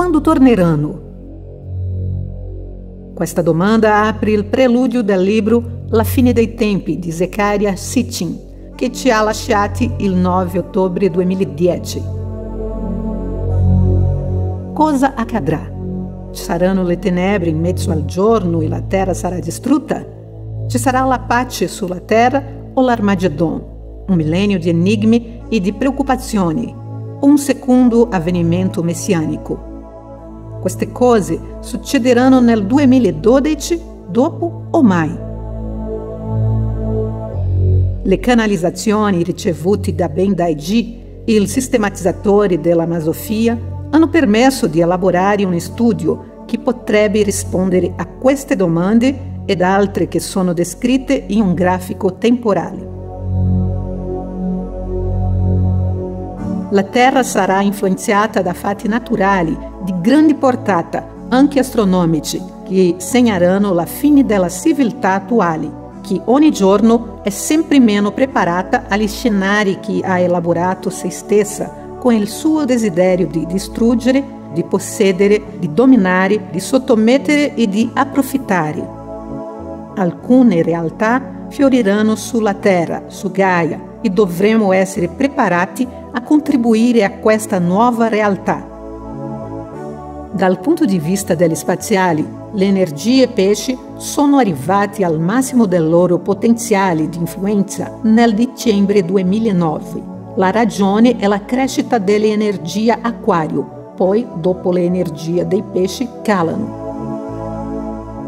quando torneranno? Questa domanda apre il preludio del libro La fine dei tempi di Zecharia Sitchin, che ci ha lasciati il 9 ottobre 2010. Cosa accadrà? Ci saranno le tenebre in mezzo al giorno e la terra sarà distrutta? Ci sarà la pace sulla terra o l'Armageddon? Un millennio di enigmi e di preoccupazioni, un secondo avvenimento messianico. Queste cose succederanno nel 2012, dopo o mai? Le canalizzazioni ricevute da Ben Daiji, il sistematizzatore della Masofia, hanno permesso di elaborare un studio che potrebbe rispondere a queste domande ed altre che sono descritte in un grafico temporale. La Terra sarà influenzata da fatti naturali di grande portata, anche astronomici, che segneranno la fine della civiltà attuale, che ogni giorno è sempre meno preparata agli scenari che ha elaborato se stessa, con il suo desiderio di distruggere, di possedere, di dominare, di sottomettere e di approfittare. Alcune realtà fioriranno sulla Terra, su Gaia, e dovremo essere preparati a contribuire a questa nuova realtà. Dal punto di vista degli spaziali, le energie pesci sono arrivate al massimo del loro potenziale di influenza nel dicembre 2009. La ragione è la crescita dell'energia acquario, poi dopo le energie dei pesci calano.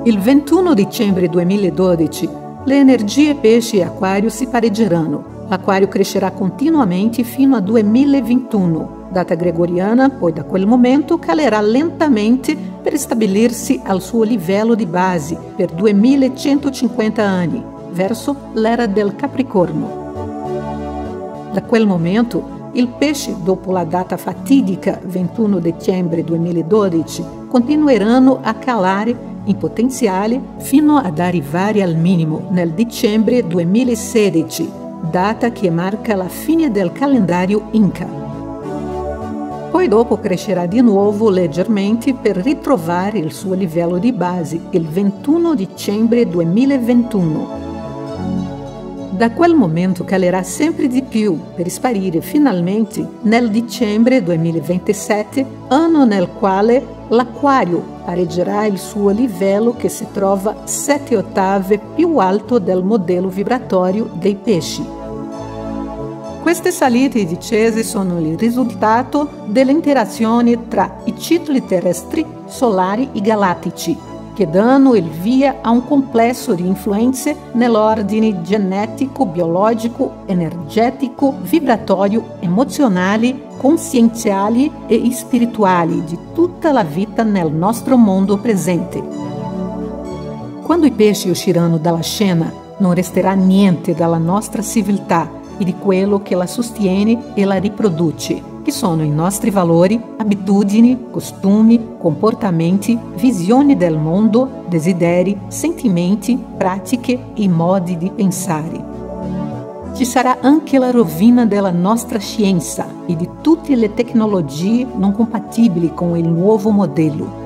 Il 21 dicembre 2012 le energie pesci e acquario si pareggeranno. L'acquario crescerà continuamente fino a 2021, data gregoriana, poi da quel momento calerà lentamente per stabilirsi al suo livello di base per 2150 anni, verso l'era del Capricorno. Da quel momento, il pesce, dopo la data fatidica 21 dicembre 2012, continueranno a calare in potenziale fino ad arrivare al minimo nel dicembre 2016, data che marca la fine del calendario Inca. Poi dopo crescerà di nuovo leggermente per ritrovare il suo livello di base il 21 dicembre 2021. Da quel momento calerà sempre di più per sparire finalmente nel dicembre 2027, anno nel quale l'acquario pareggerà il suo livello che si trova 7 ottave più alto del modello vibratorio dei pesci. Queste salite e discese sono il risultato delle interazioni tra i cicli terrestri, solari e galattici, che danno il via a un complesso di influenze nell'ordine genetico, biologico, energetico, vibratorio, emozionali, conscienziali e spirituali di tutta la vita nel nostro mondo presente. Quando i pesci usciranno dalla scena, non resterà niente dalla nostra civiltà e di quello che la sostiene e la riproduce, che sono i nostri valori, abitudini, costumi, comportamenti, visioni del mondo, desideri, sentimenti, pratiche e modi di pensare. Ci sarà anche la rovina della nostra scienza e di tutte le tecnologie non compatibili con il nuovo modello.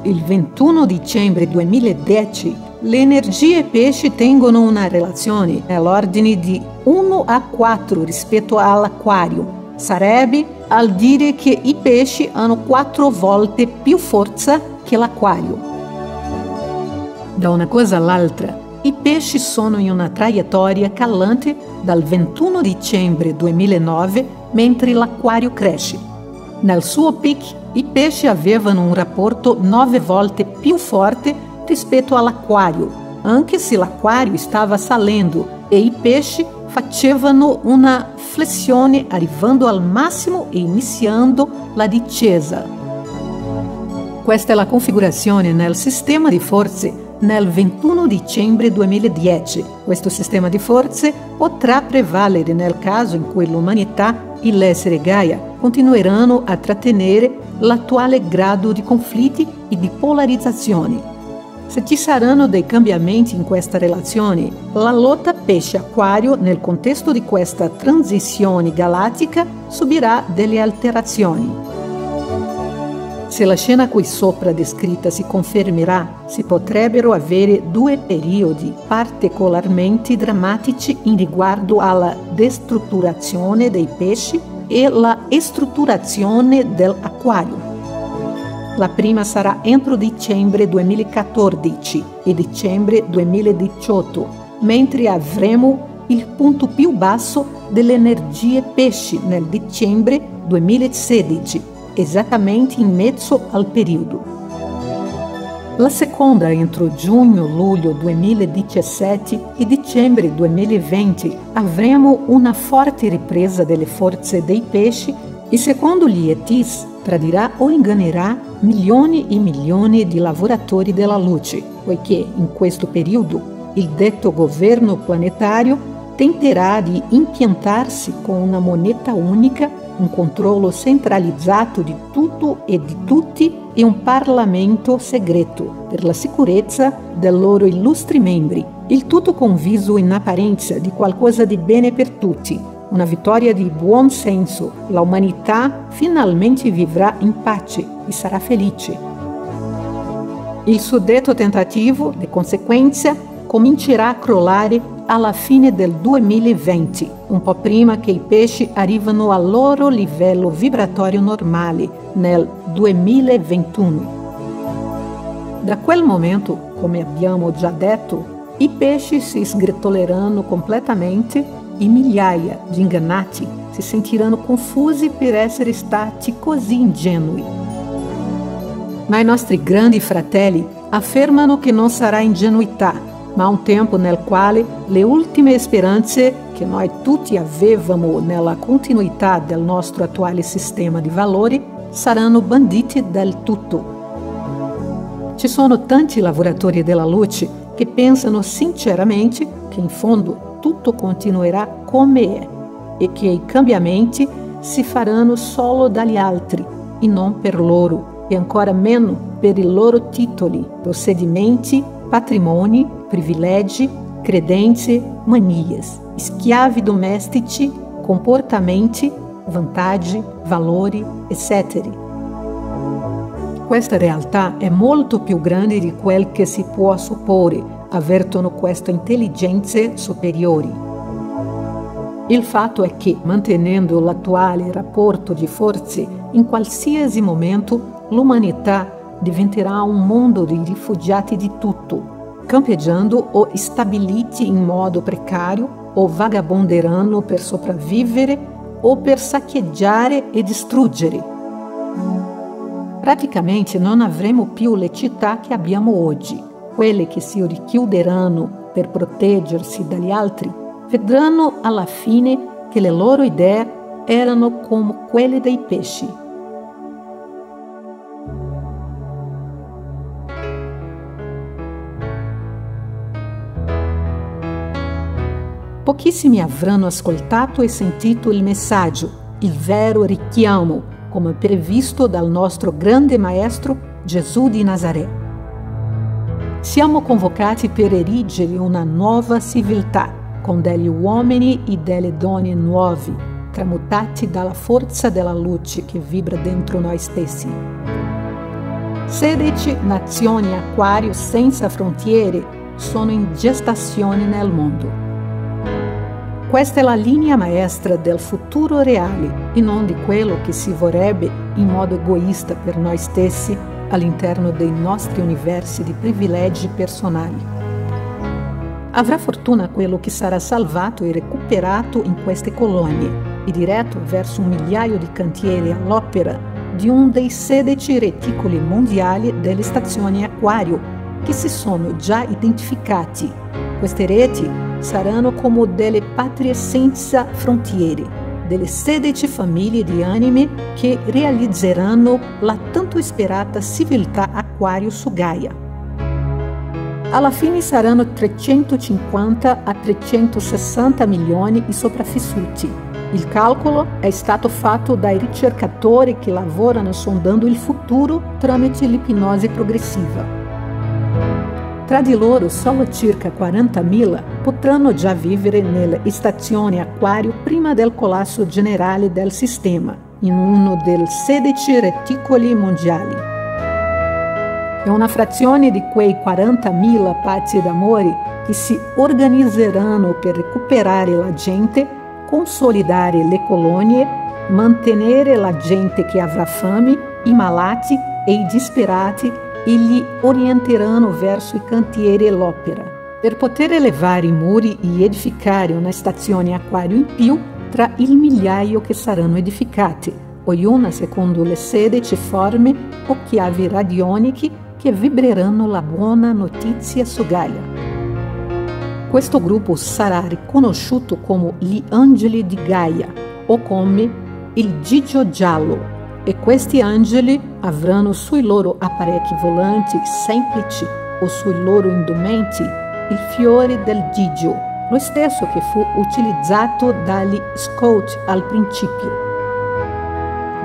Il 21 dicembre 2010 le energie pesci tengono una relazione nell'ordine di 1 a 4 rispetto all'acquario. Sarebbe al dire che i pesci hanno 4 volte più forza che l'acquario. Da una cosa all'altra, i pesci sono in una traiettoria calante dal 21 dicembre 2009, mentre l'acquario cresce. Nel suo peak, i pesci avevano un rapporto 9 volte più forte rispetto all'acquario, anche se l'acquario stava salendo e i pesci facevano una flessione arrivando al massimo e iniziando la discesa. Questa è la configurazione nel sistema di forze nel 21 dicembre 2010. Questo sistema di forze potrà prevalere nel caso in cui l'umanità e l'essere Gaia continueranno a trattenere l'attuale grado di conflitti e di polarizzazioni. Se ci saranno dei cambiamenti in questa relazione, la lotta pesce-acquario nel contesto di questa transizione galattica subirà delle alterazioni. Se la scena qui sopra descritta si confermerà, si potrebbero avere due periodi particolarmente drammatici in riguardo alla destrutturazione dei pesci e la estrutturazione dell'acquario. La prima sarà entro dicembre 2014 e dicembre 2018, mentre avremo il punto più basso delle energie pesci nel dicembre 2016, esattamente in mezzo al periodo. La seconda entro giugno-luglio 2017 e dicembre 2020 avremo una forte ripresa delle forze dei pesci e secondo gli ETs tradirà o ingagnerà milioni e milioni di lavoratori della luce, poiché in questo periodo il detto governo planetario tenterà di impiantarsi con una moneta unica, un controllo centralizzato di tutto e di tutti e un Parlamento segreto per la sicurezza dei loro illustri membri. Il tutto con viso in apparenza di qualcosa di bene per tutti, una vittoria di buon senso. La umanità finalmente vivrà in pace e sarà felice. Il suddetto tentativo, di conseguenza, comincerà a crollare alla fine del 2020, un po' prima che i pesci arrivino al loro livello vibratorio normale nel 2021. Da quel momento, come abbiamo già detto, i pesci si sgretoleranno completamente e migliaia di ingannati si sentiranno confusi per essere stati così ingenui. Ma i nostri grandi fratelli affermano che non sarà ingenuità, ma un tempo nel quale le ultime speranze che noi tutti avevamo nella continuità del nostro attuale sistema di valori saranno bandite del tutto. Ci sono tanti lavoratori della luce che pensano sinceramente che in fondo tutto continuerà come è e che i cambiamenti si faranno solo dagli altri e non per loro, e ancora meno per i loro titoli, procedimenti, patrimoni, privilegi, credenze, manias, schiavi domestici, comportamenti, vantaggi, valori, etc. Questa realtà è molto più grande di quel che si può supporre, avvertono queste intelligenze superiori. Il fatto è che, mantenendo l'attuale rapporto di forze, in qualsiasi momento l'umanità diventerà un mondo di rifugiati di tutto, campeggiando o stabiliti in modo precario o vagabonderanno per sopravvivere o per saccheggiare e distruggere. Praticamente non avremo più le città che abbiamo oggi. Quelle che si richiuderanno per proteggersi dagli altri vedranno alla fine che le loro idee erano come quelle dei pesci. Pochissimi avranno ascoltato e sentito il messaggio, il vero richiamo, come previsto dal nostro grande maestro Gesù di Nazaré. Siamo convocati per erigere una nuova civiltà, con degli uomini e delle donne nuovi, tramutati dalla forza della luce che vibra dentro noi stessi. 16 nazioni acquario senza frontiere sono in gestazione nel mondo. Questa è la linea maestra del futuro reale e non di quello che si vorrebbe in modo egoista per noi stessi all'interno dei nostri universi di privilegi personali. Avrà fortuna quello che sarà salvato e recuperato in queste colonie e diretto verso 1 migliaio di cantieri all'opera di uno dei 16 reticoli mondiali delle stazioni acquario che si sono già identificati. Queste reti saranno come delle patrie senza frontiere, delle 16 famiglie di anime che realizzeranno la tanto sperata civiltà acquario su Gaia. Alla fine saranno 350 a 360 milioni i sopravvissuti. Il calcolo è stato fatto dai ricercatori che lavorano sondando il futuro tramite l'ipnosi progressiva. Tra di loro solo circa 40.000 potranno già vivere nelle stazioni acquario prima del collasso generale del sistema, in uno dei 16 reticoli mondiali. È una frazione di quei 40.000 pazzi d'amore che si organizzeranno per recuperare la gente, consolidare le colonie, mantenere la gente che avrà fame, i malati e i disperati e li orienteranno verso i cantieri e l'opera. Per poter elevare i muri e edificare una stazione acquario in più tra il migliaio che saranno edificati, ognuna secondo le 16 forme o chiavi radioniche che vibreranno la buona notizia su Gaia. Questo gruppo sarà riconosciuto come gli angeli di Gaia o come il Gigio Giallo, e questi angeli avranno sui loro apparecchi volanti semplici o sui loro indumenti il fiore del Gigio, lo stesso che fu utilizzato dagli Scout al principio.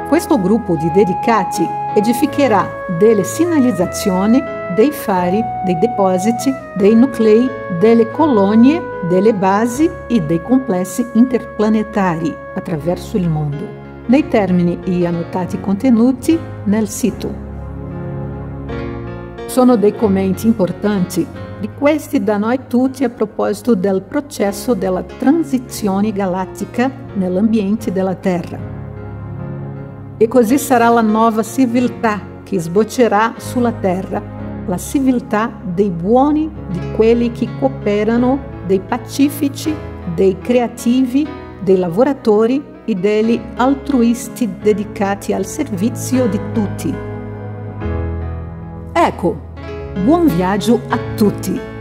Questo gruppo di dedicati edificherà delle segnalizzazioni, dei fari, dei depositi, dei nuclei, delle colonie, delle basi e dei complessi interplanetari attraverso il mondo, nei termini e annotati contenuti nel sito. Sono dei commenti importanti richiesti da noi tutti a proposito del processo della transizione galattica nell'ambiente della Terra. E così sarà la nuova civiltà che sboccerà sulla Terra, la civiltà dei buoni, di quelli che cooperano, dei pacifici, dei creativi, dei lavoratori e degli altruisti dedicati al servizio di tutti. Ecco, buon viaggio a tutti!